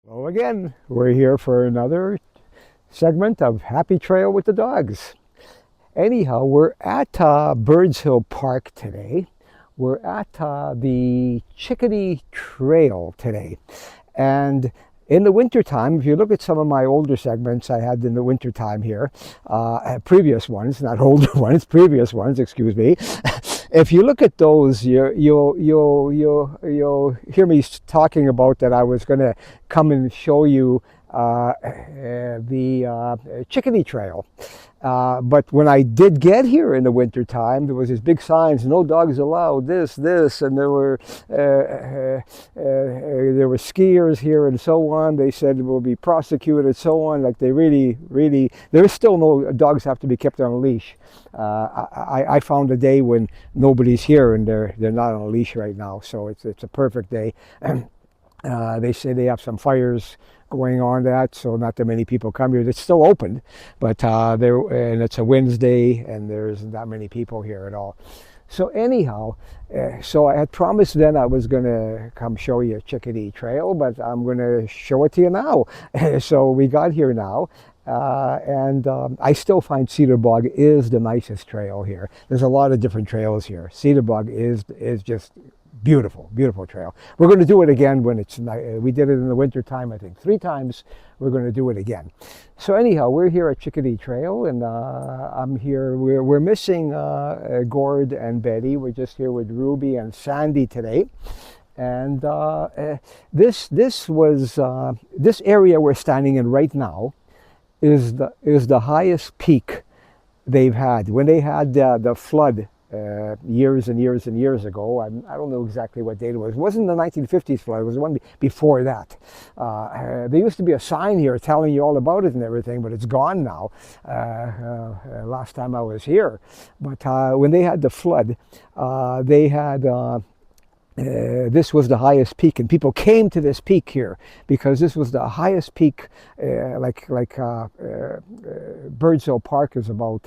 Hello again. We're here for another segment of Happy Trail with the Dogs. Anyhow, we're at Birds Hill Park today. We're at the Chickadee Trail today. And in the wintertime, if you look at some of my older segments I had in the wintertime here, previous ones, not older ones, previous ones, excuse me. If you look at those, you'll hear me talking about that I was going to come and show you the Chickadee Trail. But when I did get here in the wintertime, there was these big signs, no dogs allowed, this, and there were skiers here and so on. They said will be prosecuted, so on. Like they really, there is still no dogs have to be kept on a leash. I found a day when nobody's here and they're not on a leash right now, so it's a perfect day. They say they have some fires going on that, so not that many people come here. It's still open, but and it's a Wednesday and there's not many people here at all. So anyhow, so I had promised then I was going to come show you Chickadee Trail, but I'm going to show it to you now. So we got here now. And I still find Cedar Bog is the nicest trail here. There's a lot of different trails here. Cedar Bog is just beautiful trail. We're going to do it again when it's we did it in the winter time, I think 3 times. We're going to do it again. So anyhow, we're here at Chickadee Trail, and I'm here. We're missing Gord and Betty. We're just here with Ruby and Sandy today. And this area we're standing in right now is the highest peak they've had. When they had the flood years and years ago, I don't know exactly what date it was. It wasn't the 1950s flood, it was the one before that. There used to be a sign here telling you all about it and everything, but it's gone now, last time I was here. But when they had the flood, they had this was the highest peak, and people came to this peak here because this was the highest peak. Birds Hill Park is about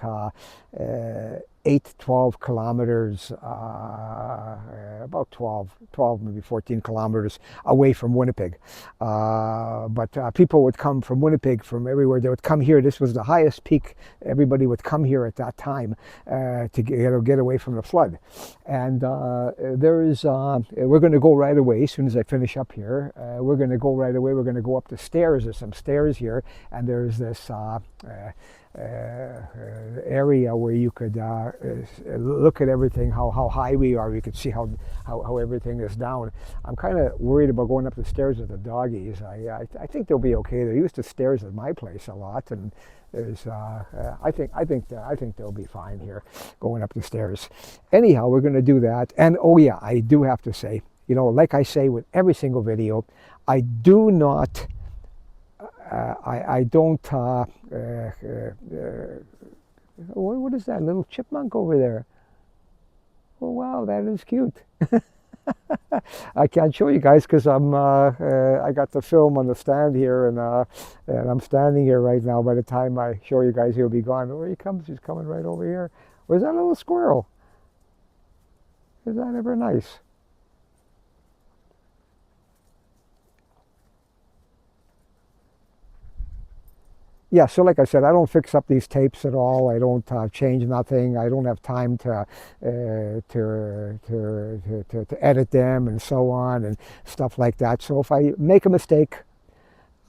12 kilometers, about 12, maybe 14 kilometers away from Winnipeg. But people would come from Winnipeg, from everywhere. They would come here. This was the highest peak. Everybody would come here at that time to get away from the flood. And we're going to go right away as soon as I finish up here. We're going to go right away. We're going to go up the stairs. There's some stairs here, and there's this area where you could look at everything, how high we are. You could see how everything is down. I'm kind of worried about going up the stairs with the doggies. I think they'll be okay. They're used to stairs at my place a lot, and there's I think they'll be fine here going up the stairs. Anyhow, we're going to do that. And oh yeah, I do have to say, like I say with every single video, I do not. I don't. What is that little chipmunk over there? Oh wow, that is cute. I can't show you guys because I got the film on the stand here, and I'm standing here right now. By the time I show you guys, he'll be gone. Oh, he comes. He's coming right over here. Where's that little squirrel? Is that ever nice? Yeah, so like I said, I don't fix up these tapes at all. I don't change nothing. I don't have time to edit them and so on and stuff like that. So if I make a mistake,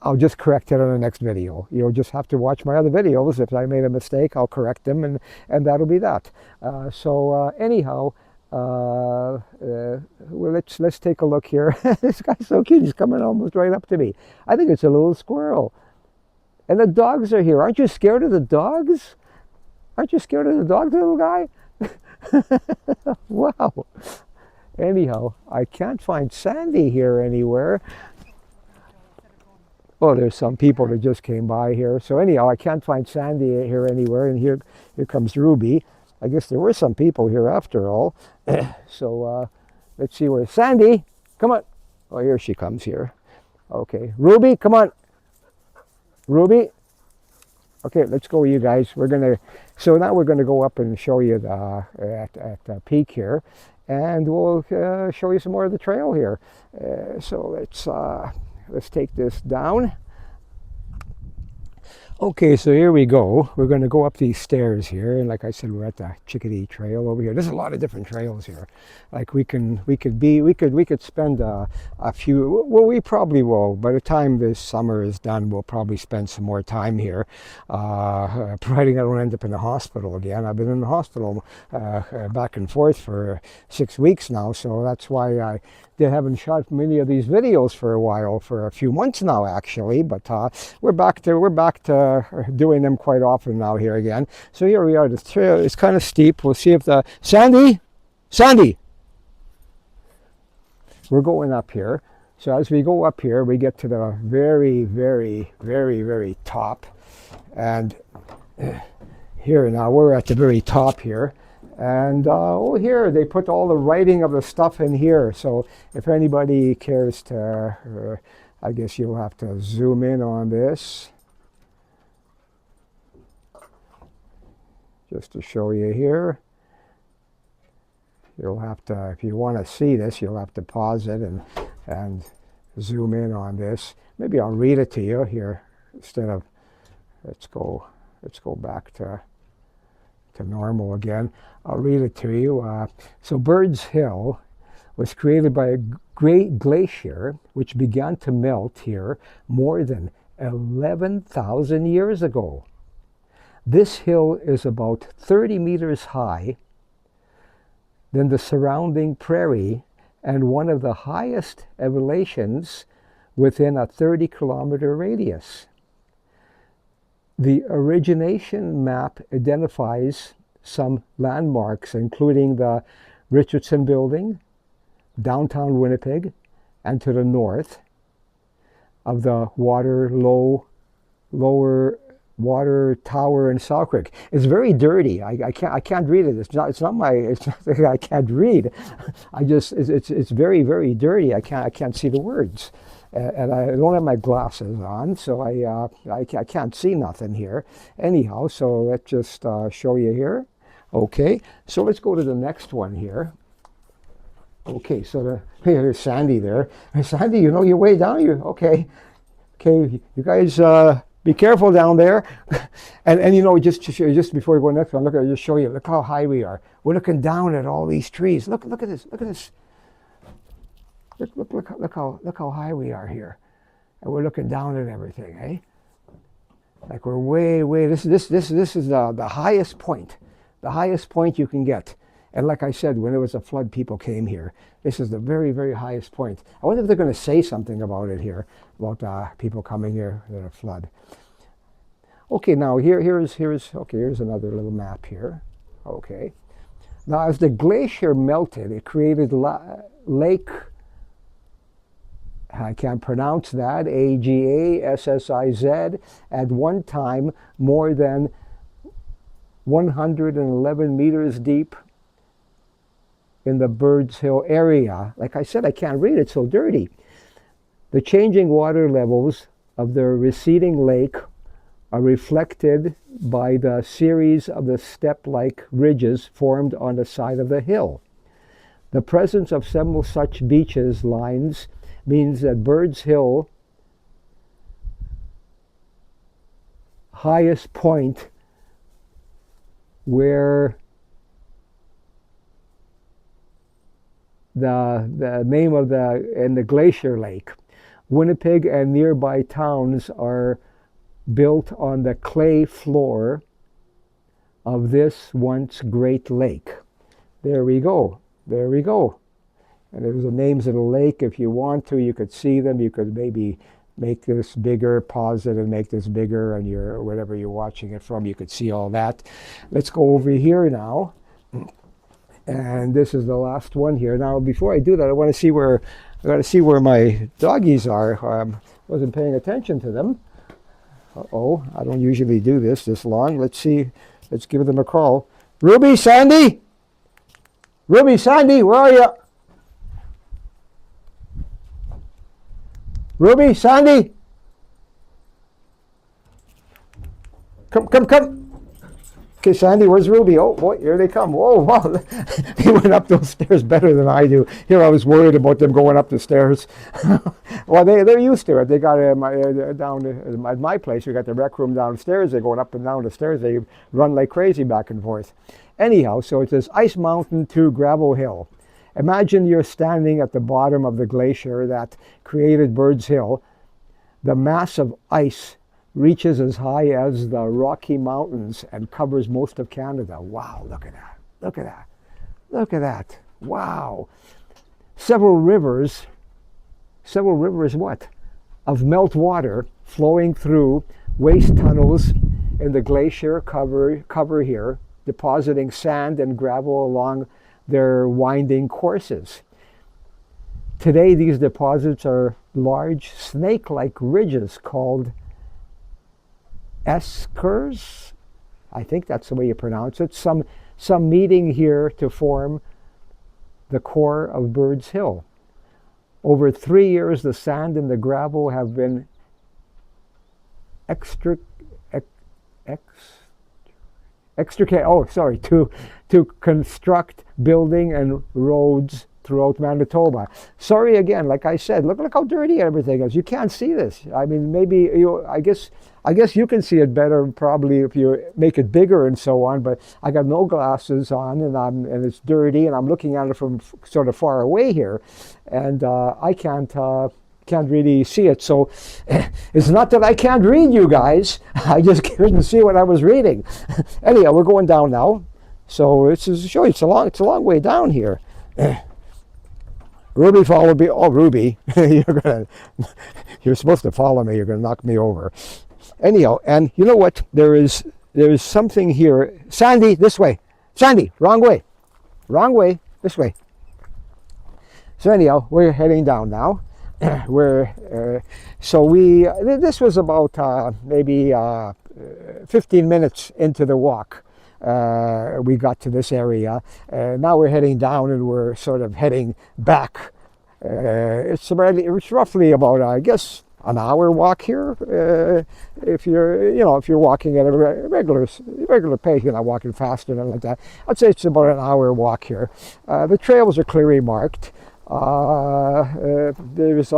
I'll just correct it on the next video. You'll just have to watch my other videos. If I made a mistake, I'll correct them, and that'll be that. Anyhow, well, let's take a look here. This guy's so cute. He's coming almost right up to me. I think it's a little squirrel. And the dogs are here. Aren't you scared of the dogs? Aren't you scared of the dogs, little guy? Wow. Anyhow, I can't find Sandy here anywhere. Oh, there's some people that just came by here. So anyhow, I can't find Sandy here anywhere. And here comes Ruby. I guess there were some people here after all. So let's see where Sandy. Come on. Oh, here she comes here. Okay, Ruby, come on. Ruby, okay, let's go, you guys. So now we're gonna go up and show you at the peak here, and we'll show you some more of the trail here. So let's let's take this down. Okay, so here we go. We're going to go up these stairs here, and like I said, we're at the Chickadee Trail over here. There's a lot of different trails here. Like we could spend a few. Well, we probably will. By the time this summer is done, we'll probably spend some more time here, providing I don't end up in the hospital again. I've been in the hospital back and forth for 6 weeks now, so that's why they haven't shot many of these videos for a while, for a few months now actually, but we're back to doing them quite often now here again. So here we are. The trail is kind of steep. We'll see if the Sandy, we're going up here. So as we go up here, we get to the very, very, very, very top, and here now we're at the very top here. And oh, here they put all the writing of the stuff in here. So if anybody cares to, I guess you'll have to zoom in on this just to show you here. You'll have to, if you want to see this, you'll have to pause it and zoom in on this. Maybe I'll read it to you here instead of, let's go back to normal again. I'll read it to you. So Bird's Hill was created by a great glacier which began to melt here more than 11,000 years ago. This hill is about 30 meters high than the surrounding prairie and one of the highest elevations within a 30-kilometer radius. The origination map identifies some landmarks, including the Richardson Building, downtown Winnipeg, and to the north of the lower water tower in Selkirk. It's very dirty. I can't read it. It's not I can't read. It's very, very dirty. I can't see the words. And I don't have my glasses on, so I can't see nothing here. Anyhow, so let's just show you here. Okay, so let's go to the next one here. Okay, so there's Sandy there. Sandy, you know your way down here. Okay, you guys be careful down there. and you know, just before we go next one, I'll just show you. Look how high we are. We're looking down at all these trees. Look at this. Look at this. Look how high we are here, and we're looking down at everything, eh? Like we're way. This is the highest point you can get. And like I said, when there was a flood, people came here. This is the very, very highest point. I wonder if they're going to say something about it here, about people coming here at a flood. Okay, now here's another little map here. Okay, now as the glacier melted, it created Lake. I can't pronounce that, Agassiz, at one time more than 111 meters deep in the Bird's Hill area. Like I said, I can't read, it's so dirty. The changing water levels of the receding lake are reflected by the series of the step-like ridges formed on the side of the hill. The presence of several such beaches lines means that Bird's Hill highest point, where the name of the glacier lake. Winnipeg and nearby towns are built on the clay floor of this once great lake. There we go. And there's the names of the lake. If you want to, you could see them. You could maybe make this bigger, pause it and make this bigger, and wherever you're watching it from, you could see all that. Let's go over here now. And this is the last one here. Now, before I do that, I want to see where my doggies are. Wasn't paying attention to them. Uh-oh, I don't usually do this long. Let's see. Let's give them a call. Ruby, Sandy, where are you? Ruby, Sandy, come. Okay, Sandy, where's Ruby? Oh, boy, here they come. Whoa, wow. They went up those stairs better than I do. Here I was worried about them going up the stairs. Well, they're used to it. They got down at my place, we got the rec room downstairs. They're going up and down the stairs. They run like crazy back and forth. Anyhow, so it says Ice Mountain to Gravel Hill. Imagine you're standing at the bottom of the glacier that created Bird's Hill. The mass of ice reaches as high as the Rocky Mountains and covers most of Canada. Wow, look at that. Look at that. Look at that. Wow. Several rivers what? Of melt flowing through waste tunnels in the glacier cover here, depositing sand and gravel along their winding courses. Today, these deposits are large snake-like ridges called eskers. I think that's the way you pronounce it. Some meeting here to form the core of Bird's Hill. Over 3 years, the sand and the gravel have been extricated to construct building and roads throughout Manitoba. Sorry again, like I said, look how dirty everything is. You can't see this. I mean, maybe I guess you can see it better probably if you make it bigger and so on, but I got no glasses on and it's dirty and I'm looking at it from sort of far away here, and I can't really see it. So it's not that I can't read, you guys. I just couldn't see what I was reading. Anyhow, we're going down now. So it's a long way down here. Ruby followed me. Oh, Ruby, you're supposed to follow me. You're gonna knock me over. Anyhow, and you know what? There is something here. Sandy, this way. Sandy, wrong way. Wrong way. This way. So anyhow, we're heading down now. This was about maybe 15 minutes into the walk. We got to this area. Now we're heading down and we're sort of heading back. It's roughly about, I guess, an hour walk here. If you're walking at a regular pace, you're not walking faster than like that. I'd say it's about an hour walk here. The trails are clearly marked. There's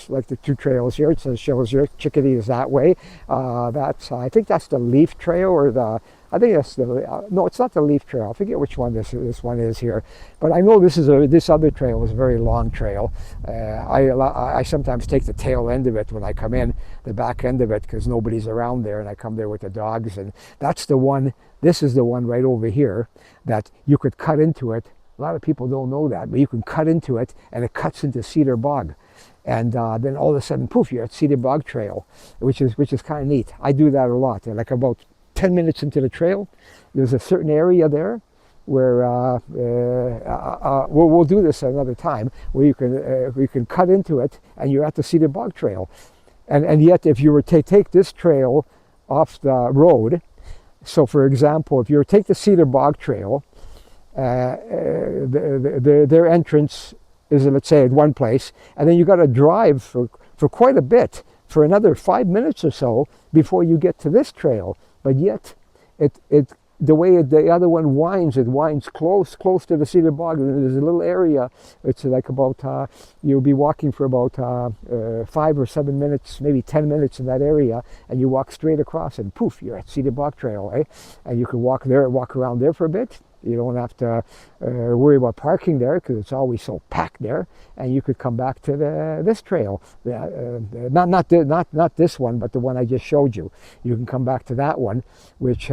like the two trails here. It shows your Chickadee is that way. I think that's the Leaf Trail, or no, it's not the Leaf Trail. I forget which one this one is here, but I know this other trail is a very long trail. I sometimes take the tail end of it when I come in, the back end of it, because nobody's around there, and I come there with the dogs, and that's the one. This is the one right over here that you could cut into it. A lot of people don't know that, but you can cut into it, and it cuts into Cedar Bog, and then all of a sudden, poof, you're at Cedar Bog Trail, which is kind of neat. I do that a lot. Like about 10 minutes into the trail, there's a certain area there where we'll do this another time, where you can cut into it, and you're at the Cedar Bog Trail, and yet if you were to take this trail off the road, so for example, if you were to take the Cedar Bog Trail. Their entrance is, let's say, at one place, and then you got to drive for quite a bit, for another 5 minutes or so before you get to this trail. But yet, the way the other one winds, it winds close to the Cedar Bog. And there's a little area. It's like about you'll be walking for about 5 or 7 minutes, maybe 10 minutes in that area, and you walk straight across, and poof, you're at Cedar Bog Trail, eh? And you can walk around there for a bit. You don't have to worry about parking there because it's always so packed there, and you could come back to this trail. Not this one, but the one I just showed you. You can come back to that one, which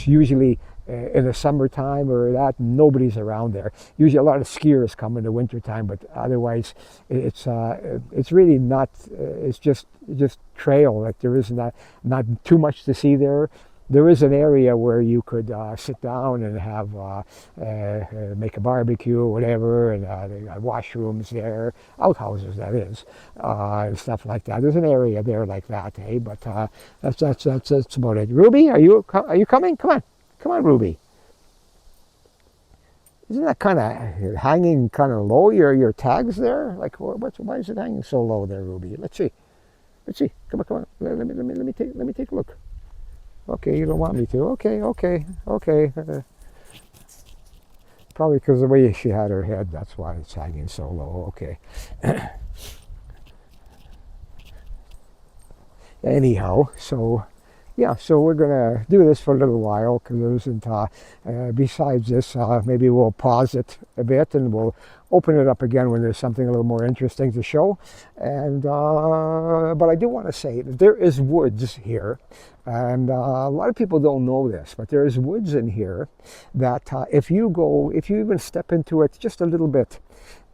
usually in the summertime or that, nobody's around there. Usually a lot of skiers come in the wintertime, but otherwise it's really not. It's just trail. Like there is not too much to see there. There is an area where you could sit down and have make a barbecue or whatever, and they got washrooms there, outhouses that is, and stuff like that. There's an area there like that, hey. But that's about it. Ruby, are you coming? Come on, Ruby. Isn't that kind of hanging kind of low? Your tags there, like why is it hanging so low there, Ruby? Let's see. Come on. Let me take a look. Okay, you don't want me to. Okay, okay, okay. Probably because the way she had her head, that's why it's hanging so low. Okay. Anyhow, so yeah, so we're gonna do this for a little while because there isn't. Besides this, maybe we'll pause it a bit and we'll open it up again when there's something a little more interesting to show. And but I do want to say that there is woods here, and a lot of people don't know this, but there is woods in here that if you go, if you even step into it just a little bit,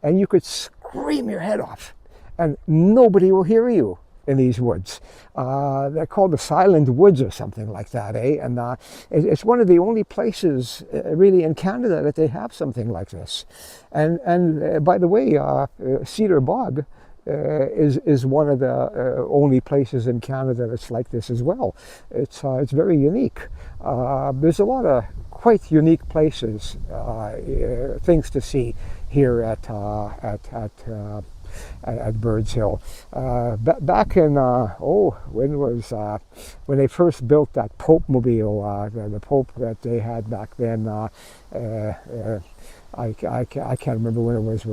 and you could scream your head off, and nobody will hear you in these woods. They're called the Silent Woods or something like that, eh? And it's one of the only places really in Canada that they have something like this. And by the way, Cedar Bog is one of the only places in Canada that's like this as well. It's very unique. There's a lot of quite unique places, things to see here at Birds Hill. Back in when they first built that Pope mobile, the Pope that they had back then. I can't remember when it was.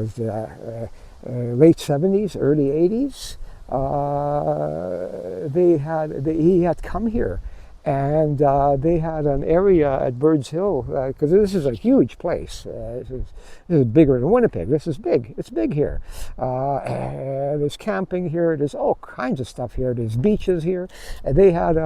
Late 70s, early 80s. He had come here, and they had an area at Birds Hill because this is a huge place. This is bigger than Winnipeg. This is big. It's big here. There's camping here. There's all kinds of stuff here. There's beaches here. And they had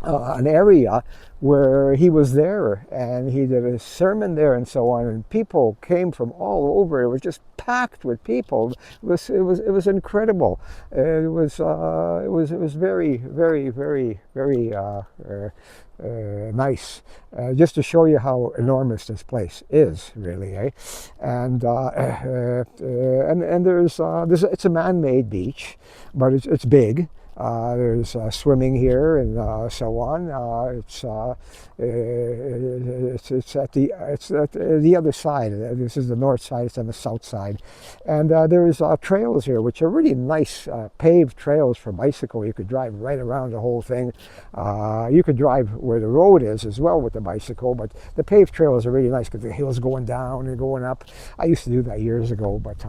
an area where he was there and he did a sermon there and so on, and people came from all over. It was just packed with people. It was incredible. It was very, very, very, very nice, just to show you how enormous this place is, really, eh? And there's it's a man-made beach, but it's big. There's swimming here and so on. It's at the other side. This is the north side. It's on the south side, and there's trails here, which are really nice paved trails for bicycle. You could drive right around the whole thing. You could drive where the road is as well with the bicycle, but the paved trails are really nice because the hills going down and going up. I used to do that years ago, but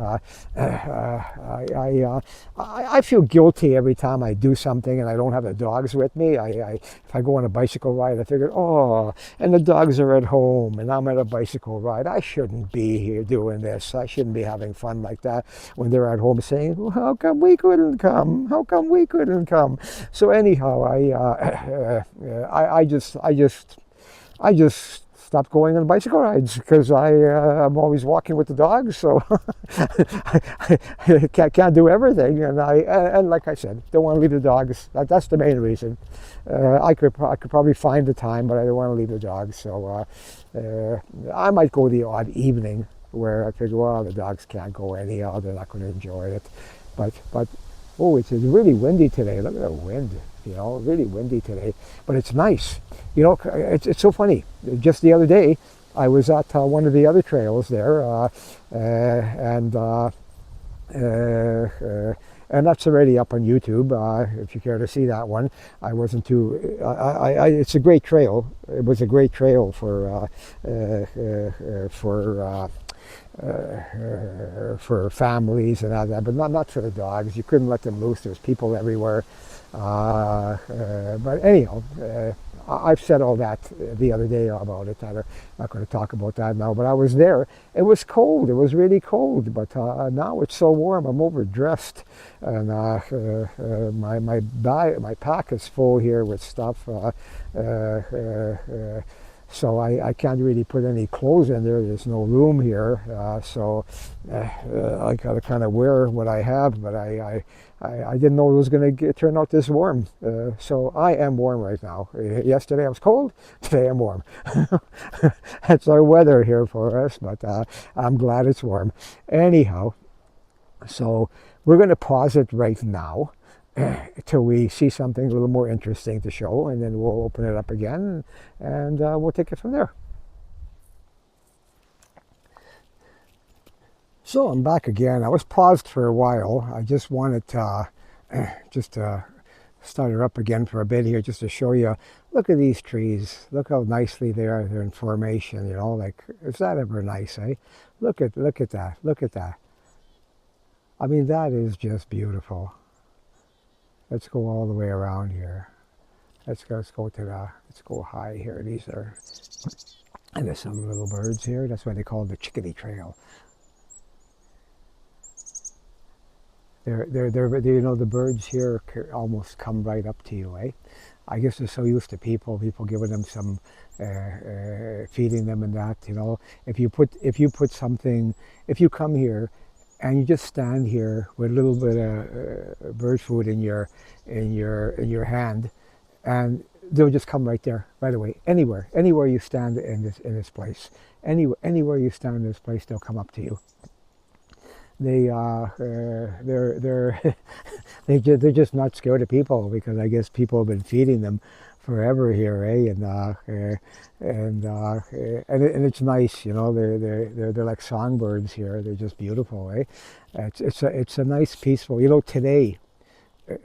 I feel guilty every time I do something and I don't have the dogs with me. If I go on a bicycle ride, I figure, oh, and the dogs are at home and I'm at a bicycle ride. I shouldn't be here doing this. I shouldn't be having fun like that when they're at home saying, well, how come we couldn't come? How come we couldn't come? So anyhow, I just stopped going on bicycle rides because I'm always walking with the dogs, so I can't do everything. And like I said, don't want to leave the dogs. That's the main reason. I could probably find the time, but I don't want to leave the dogs. So I might go the odd evening where I figure, well, the dogs can't go anyhow. They're not going to enjoy it. But oh, it's really windy today. Look at the wind. Really windy today, but it's nice. It's so funny. Just the other day, I was at one of the other trails there, and that's already up on YouTube. If you care to see that one, I wasn't too. It's a great trail. It was a great trail for families and all that, but not for the dogs. You couldn't let them loose. There's people everywhere. But anyhow, I've said all that the other day about it. I'm not going to talk about that now, but I was there. It was cold. It was really cold, but now it's so warm. I'm overdressed, and my pack is full here with stuff. So I can't really put any clothes in there. There's no room here, so I got to kind of wear what I have. But I didn't know it was going to turn out this warm. So I am warm right now. Yesterday I was cold. Today I'm warm. That's our weather here for us, but I'm glad it's warm. Anyhow, so we're going to pause it right now till we see something a little more interesting to show, and then we'll open it up again and we'll take it from there. So I'm back again. I was paused for a while. I just wanted to start her up again for a bit here just to show you. Look at these trees. Look how nicely they are. They're in formation, you know, like, is that ever nice, eh? Look at that. Look at that. I mean, that is just beautiful. Let's go all the way around here. Let's go high here. These are, and there's some little birds here. That's why they call it the Chickadee Trail. You know, the birds here almost come right up to you, eh? I guess they're so used to people giving them some, feeding them and that, you know. If you put something, if you come here and you just stand here with a little bit of bird food in your hand, and they'll just come right there, right away. Anywhere you stand in this place, anywhere you stand in this place, they'll come up to you. They're they're just not scared of people, because I guess people have been feeding them forever here, eh? And it's nice, you know. They're like songbirds here. They're just beautiful, eh? It's a nice, peaceful. You know, today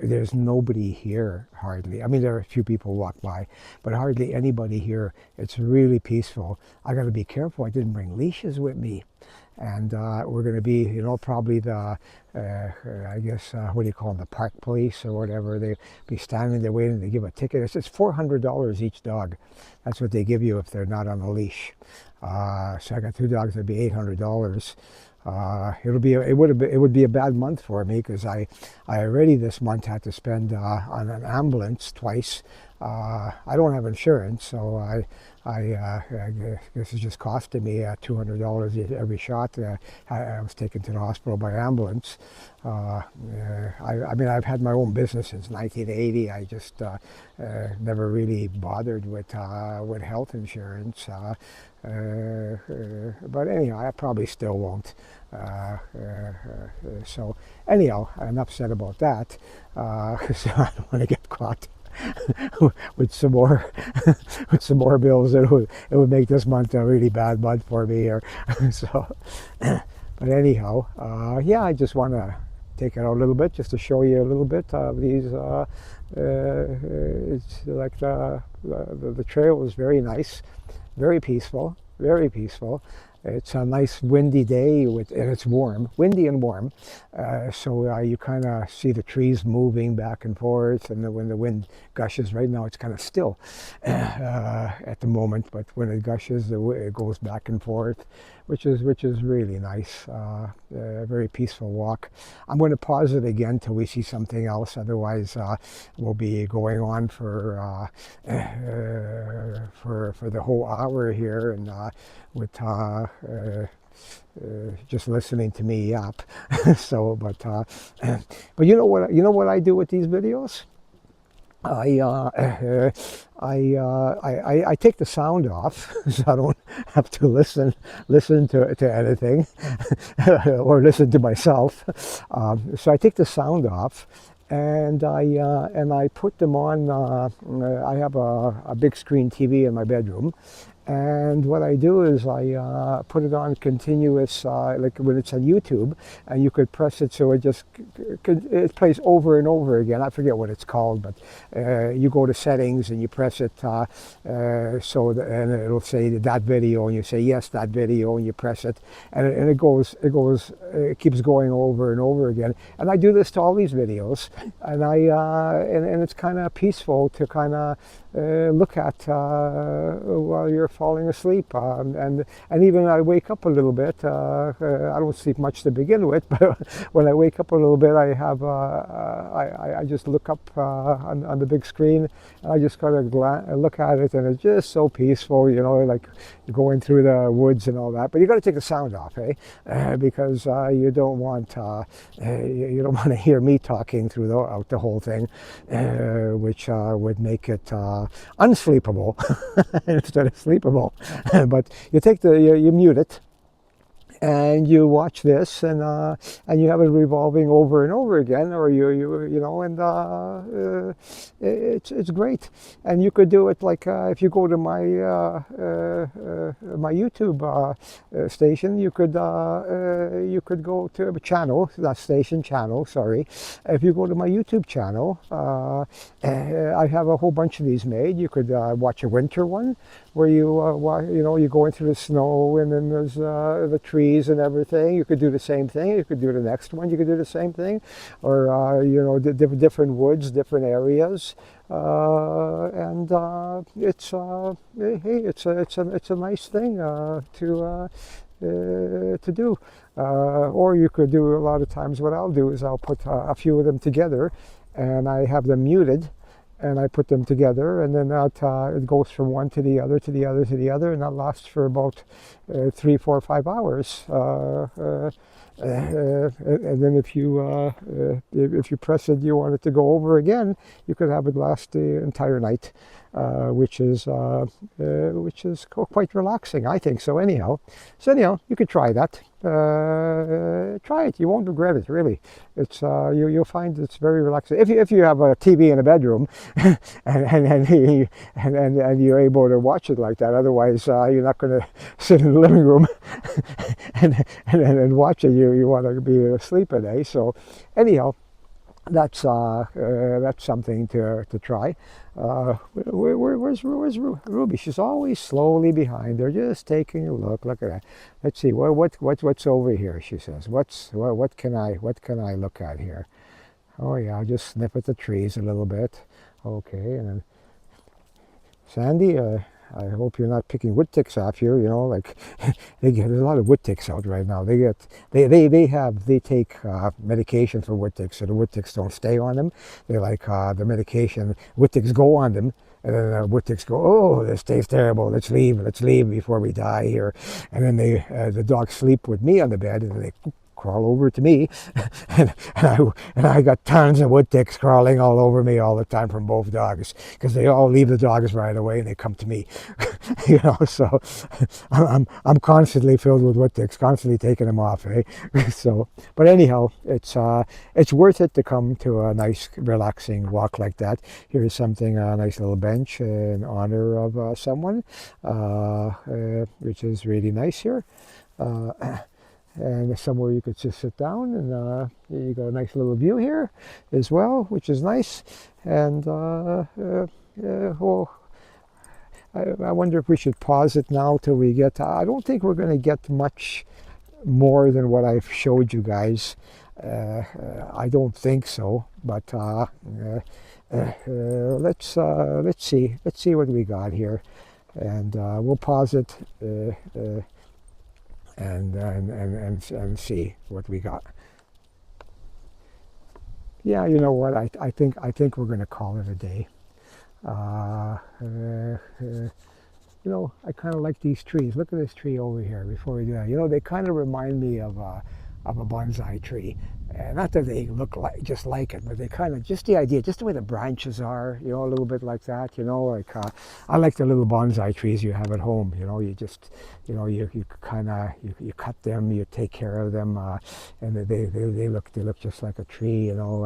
there's nobody here hardly. I mean, there are a few people walk by, but hardly anybody here. It's really peaceful. I got to be careful. I didn't bring leashes with me. And we're going to be, you know, probably the, I guess, what do you call them, the park police or whatever. They be standing there waiting to give a ticket. It's $400 each dog. That's what they give you if they're not on a leash. So I got 2 dogs. That'd be $800. It would be a bad month for me, because I already this month had to spend on an ambulance twice. I don't have insurance, so I guess it's just costing me $200 every shot. I was taken to the hospital by ambulance. I mean, I've had my own business since 1980. I just never really bothered with health insurance. But anyhow, I probably still won't. So anyhow, I'm upset about that. So I don't want to get caught with some more bills. It would make this month a really bad month for me here. So, but anyhow, yeah, I just want to take it out a little bit just to show you a little bit of these. It's like the trail is very nice, very peaceful, very peaceful. It's a nice windy day and it's warm, windy and warm. So you kind of see the trees moving back and forth, and when the wind gushes, right now it's kind of still at the moment, but when it gushes, it goes back and forth, which is really nice. A very peaceful walk. I'm going to pause it again till we see something else. Otherwise, we'll be going on for the whole hour here, and with just listening to me yap. So, but you know what I do with these videos? I take the sound off, so I don't have to listen to anything or listen to myself. So I take the sound off, and I put them on. I have a big screen TV in my bedroom. And what I do is I put it on continuous, like when it's on YouTube, and you could press it so it just it plays over and over again. I forget what it's called, but you go to settings and you press it, and it'll say that video, and you say yes, that video, and you press it, and it keeps going over and over again. And I do this to all these videos, and and it's kind of peaceful to kind of look at while you're falling asleep, and even I wake up a little bit. I don't sleep much to begin with, but when I wake up a little bit, I have I just look up on the big screen, and I just kind of look at it, and it's just so peaceful, you know, like going through the woods and all that. But you got to take the sound off, because you don't want to hear me talking throughout the whole thing, which would make it unsleepable instead of sleepable. But you take you mute it, and you watch this, and you have it revolving over and over again, or you know, and it's great. And you could do it like if you go to my YouTube station, you could go to a channel, not station, channel, sorry. If you go to my YouTube channel, I have a whole bunch of these made. You could watch a winter one where you know, you go into the snow, and then there's the trees and everything. You could do the same thing. You could do the next one. You could do the same thing, or you know, different woods, different areas, and hey, it's a nice thing to do. Or you could do, a lot of times what I'll do is I'll put a few of them together, and I have them muted, and I put them together, and then it goes from one to the other, to the other, to the other, and that lasts for about 3, 4, 5 hours. And then if you press it, you want it to go over again, you could have it last the entire night, which is quite relaxing, I think. So anyhow, you could try that. Try it. You won't regret it, really. It's you'll find it's very relaxing. If you have a TV in a bedroom, and you're able to watch it like that. Otherwise, you're not going to sit in the living room and watch it. You want to be asleep at day. So anyhow, that's something to try. Where's Ruby? She's always slowly behind. They're just taking a look. Look at that. Let's see what's over here. She says, what can I look at here? Oh yeah, I'll just snip at the trees a little bit. Okay, and then Sandy, I hope you're not picking wood ticks off you. You know, like there's a lot of wood ticks out right now. They take medication for wood ticks, so the wood ticks don't stay on them. They like the medication. Wood ticks go on them, and then wood ticks go, oh, this tastes terrible. Let's leave before we die here. And then the dogs sleep with me on the bed, and they crawl over to me, and I got tons of wood ticks crawling all over me all the time from both dogs, because they all leave the dogs right away and they come to me. You know, so I'm constantly filled with wood ticks, constantly taking them off, eh? So, but anyhow, it's worth it to come to a nice relaxing walk like that. Here's something, a nice little bench in honor of someone, which is really nice here. And somewhere you could just sit down, and you got a nice little view here as well, which is nice. And well, I wonder if we should pause it now till we get. I don't think we're going to get much more than what I've showed you guys. I don't think so, but let's see what we got here, and we'll pause it. And see what we got. Yeah, you know what? I think we're going to call it a day. You know, I kind of like these trees. Look at this tree over here. Before we do that, you know, they kind of remind me of a bonsai tree. Not that they look like just like it, but they kind of, just the idea, just the way the branches are, you know, a little bit like that, you know, like I like the little bonsai trees you have at home. You know, you just, you know, you kind of you cut them, you take care of them, and they look just like a tree. You know,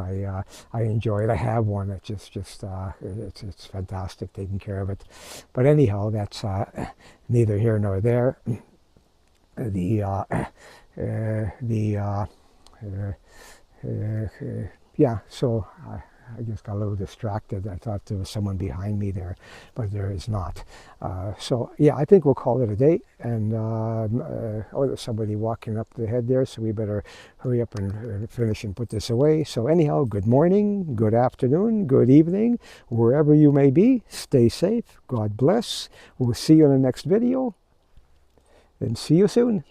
I enjoy it. I have one. It's just it's fantastic taking care of it. But anyhow, that's neither here nor there. Yeah, so I just got a little distracted. I thought there was someone behind me there, but there is not. So yeah, I think we'll call it a day. And oh, there's somebody walking up the head there, so we better hurry up and finish and put this away. So anyhow, good morning, good afternoon, good evening, wherever you may be. Stay safe. God bless. We'll see you in the next video, and see you soon.